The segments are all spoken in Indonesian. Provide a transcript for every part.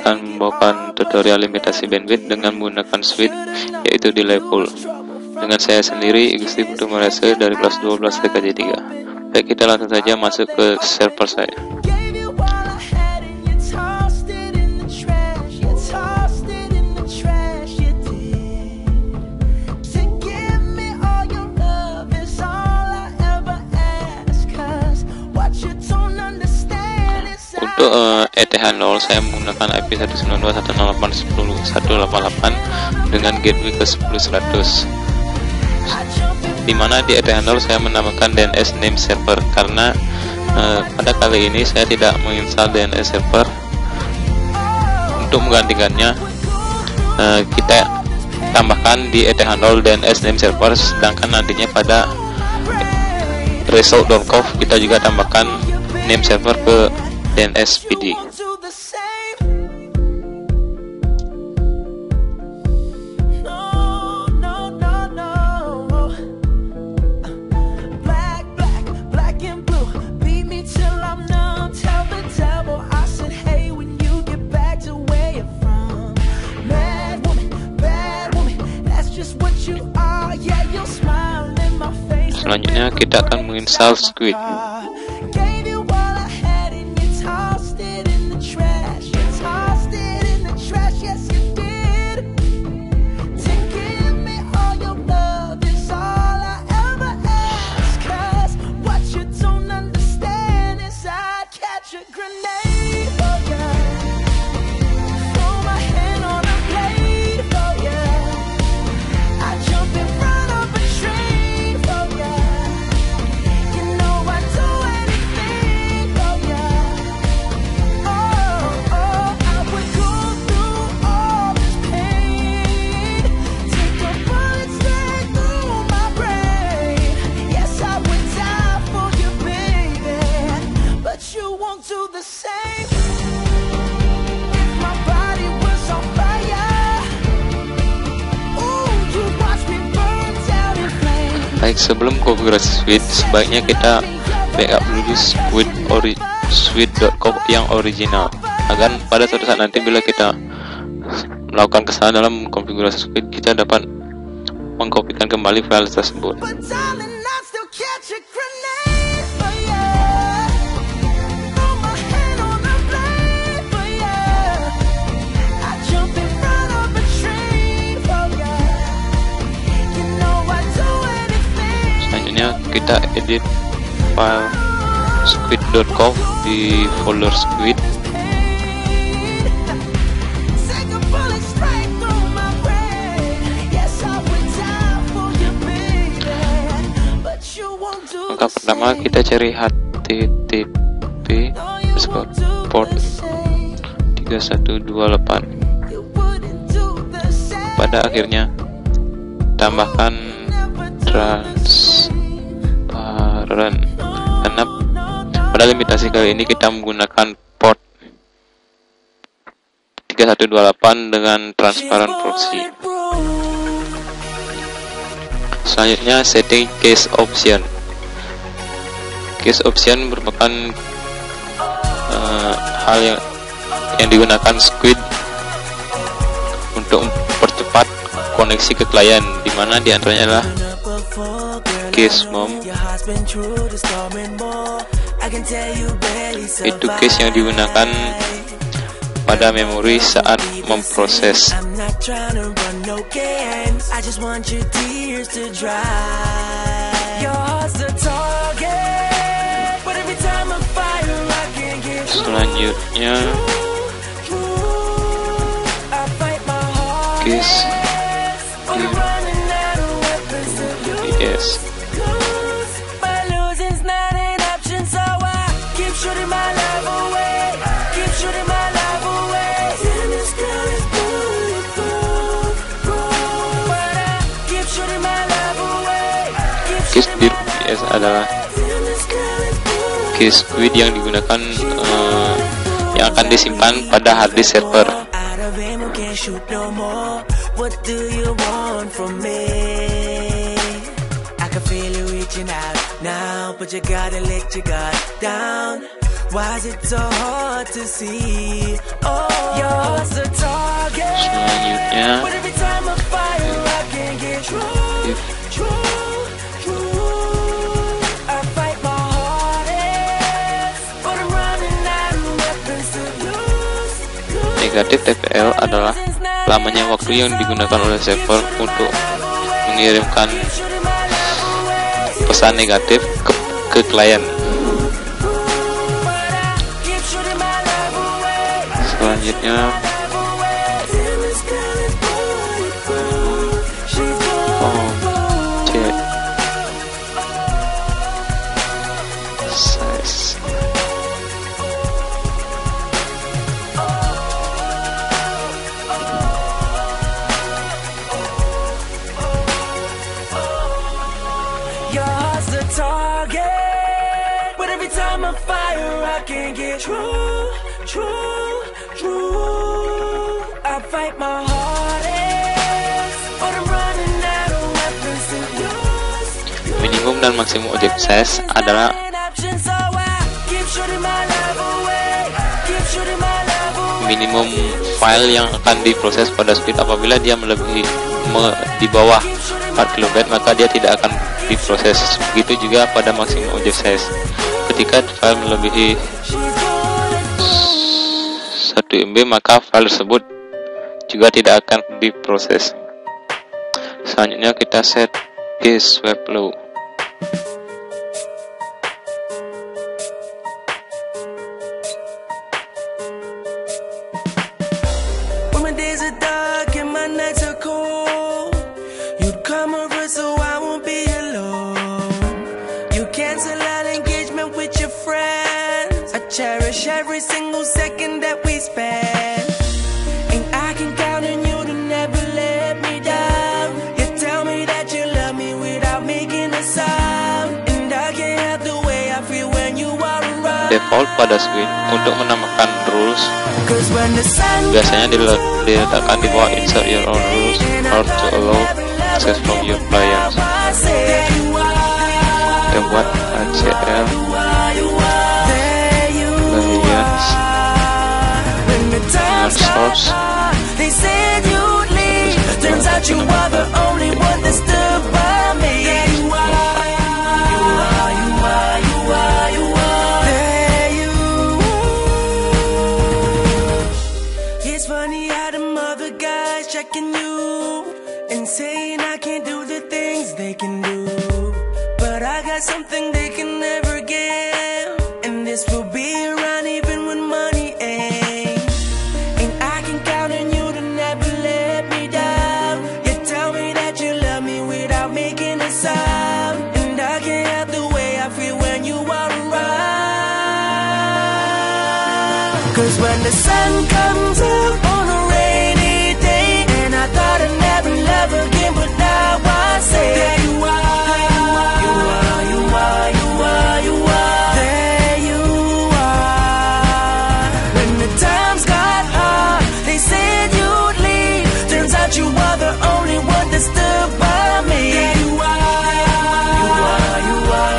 akan membawakan tutorial limitasi bandwidth dengan menggunakan switch, yaitu delay pool. Dengan saya sendiri, Gusti Putu Merese dari kelas 12 TKJ 3. Baik, kita langsung saja masuk ke server saya. Untuk ETH0 saya menggunakan IP 192.168.10.188 dengan gateway ke 10.100, dimana di ETH0 saya menambahkan DNS name server karena pada kali ini saya tidak menginstal DNS server. Untuk menggantikannya kita tambahkan di ETH0 DNS name server, sedangkan nantinya pada result.conf kita juga tambahkan name server ke DNS PD. Selanjutnya kita akan menginstal Squid. Baik, sebelum konfigurasi switch, sebaiknya kita backup dulu switch.conf yang original, agar pada suatu saat nanti bila kita melakukan kesalahan dalam konfigurasi switch, kita dapat mengkopikan kembali file tersebut. Kita edit file squid.conf di folder squid. Langkah pertama kita cari HTTP port 3128. Pada akhirnya tambahkan karena pada limitasi kali ini kita menggunakan port 3128 dengan transparent proxy. Selanjutnya setting cache option. Cache option merupakan hal yang digunakan Squid untuk mempercepat koneksi ke klien, dimana diantaranya adalah cache mom. Itu cache yang digunakan pada memori saat memproses. Selanjutnya cache yes. Cache di UPS adalah cache Squid yang digunakan yang akan disimpan pada hard disk server. Why is it so hard to see? Oh, you're selanjutnya negatif TPL adalah lamanya waktu yang digunakan oleh server untuk mengirimkan pesan negatif ke klien. Selanjutnya size. Target, but every time I fire, I can't get through. I fight my hardest, but I'm running out of weapons to use. Minimum dan maksimum object size adalah minimum file yang akan diproses pada speed. Apabila dia melebihi di bawah 4 KB, maka dia tidak akan diproses. Begitu juga pada maksimum object size. Ketika file melebihi 1 MB, maka file tersebut juga tidak akan diproses. Selanjutnya kita set ke swap low. Cherish every single second that we spend, and I can count on you to never let me down. You tell me that you love me without making a sound, and I can't help the way I feel when you are around. Default pada Swing untuk menambahkan rules biasanya diletakkan di bawah insert your own rules or to allow access from your clients. Kita buat ACL source. They said you'd leave, turns out you are the only one that stood by me. There you are, there you are. It's funny how them other guys checking you and saying I can't do the things they can do, but I got something they can never give, and this will be around even when money ain't. Cause when the sun comes up on a rainy day, and I thought I'd never love again, but now I say there you are, there you are. When the times got hard, they said you'd leave, turns out you are the only one that stood by me. There you are, there you are.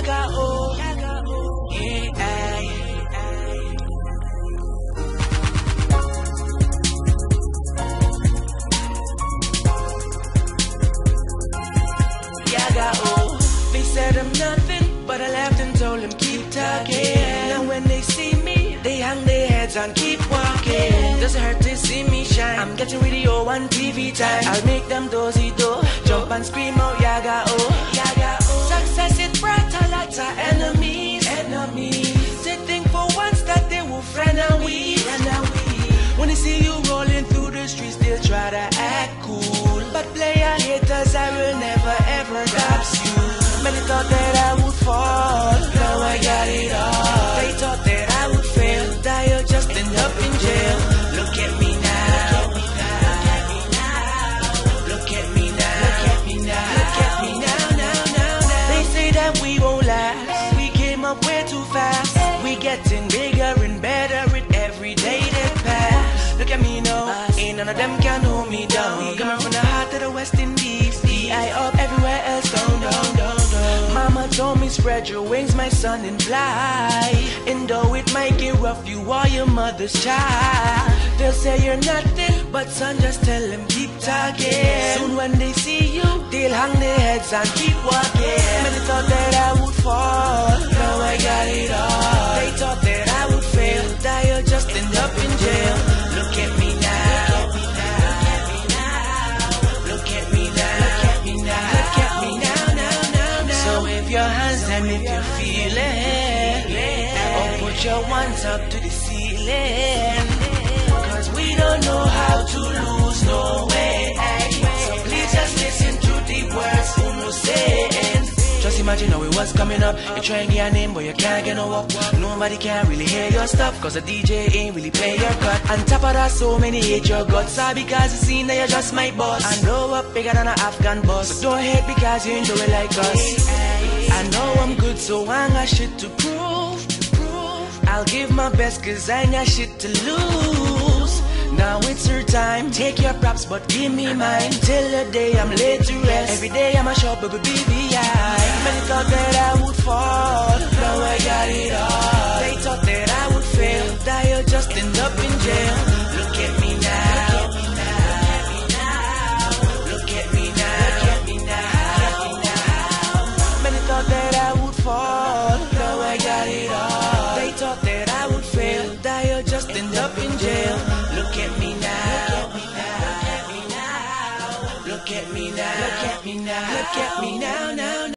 yaga oh, yeah. Yaga oh, they said I'm nothing, but I laughed and told them keep talking. Now when they see me, they hang their heads and keep walking. Doesn't hurt to see me shine. I'm getting radio on TV time. I'll make them dozy do, jump and scream out yaga oh, yaga oh. Success it brought a lot of enemies. They think for once that they will friend and we. When they see you rolling through the streets, they'll try to act cool. But player haters, I will never ever dops you. Many thought that I would fall, now I got it all. They thought that I would fail, die or just end up in jail. Look at me now, look at me now, look at me now, look at me now. They say that we won't last, we came up way too fast. We getting bigger and better with every day that pass. Look at me now, ain't none of them can hold me down. Coming from the heart of the West Indies, I up everywhere else down. Mama told me spread your wings, my son, and fly. And though it might get rough, you are your mother's child. They'll say you're nothing, but son, just tell them keep talking. Soon when they see you, they'll hang their heads and keep walking. Many thought that I would fall, now I got it all. They thought that I would fail, die or just end up in jail. Look at me now, look at me now, look at me now, look at me now. So wave your hands and if you feel it, or put your ones up to the ceiling, cause we don't know how to lose, no way. So please just listen to the words Uno saying. Just imagine how it was coming up. You try and get a name but you can't get no up. Nobody can really hear your stuff, cause the DJ ain't really play your cut. On top of that, so many hate your guts. All because you seen that you're just my boss. I know up bigger than an Afghan boss. So don't hate because you ain't do it like us. I know I'm good, so I ain't got shit to prove. I'll give my best cause I ain't got shit to lose. Now it's her time, take your props but give me mine. Till the day I'm laid to rest, every day I'm a shop baby BBI. Many thought that I would fall, now I got it all. They thought that I would fail, die or just end up in jail. Look at me now, look at me now, look at me now. Many thought that I would fall, now I got it all. They thought that I would fail, die or just end up in jail. Look at me now, look at me now, look at me now, look at me now, now.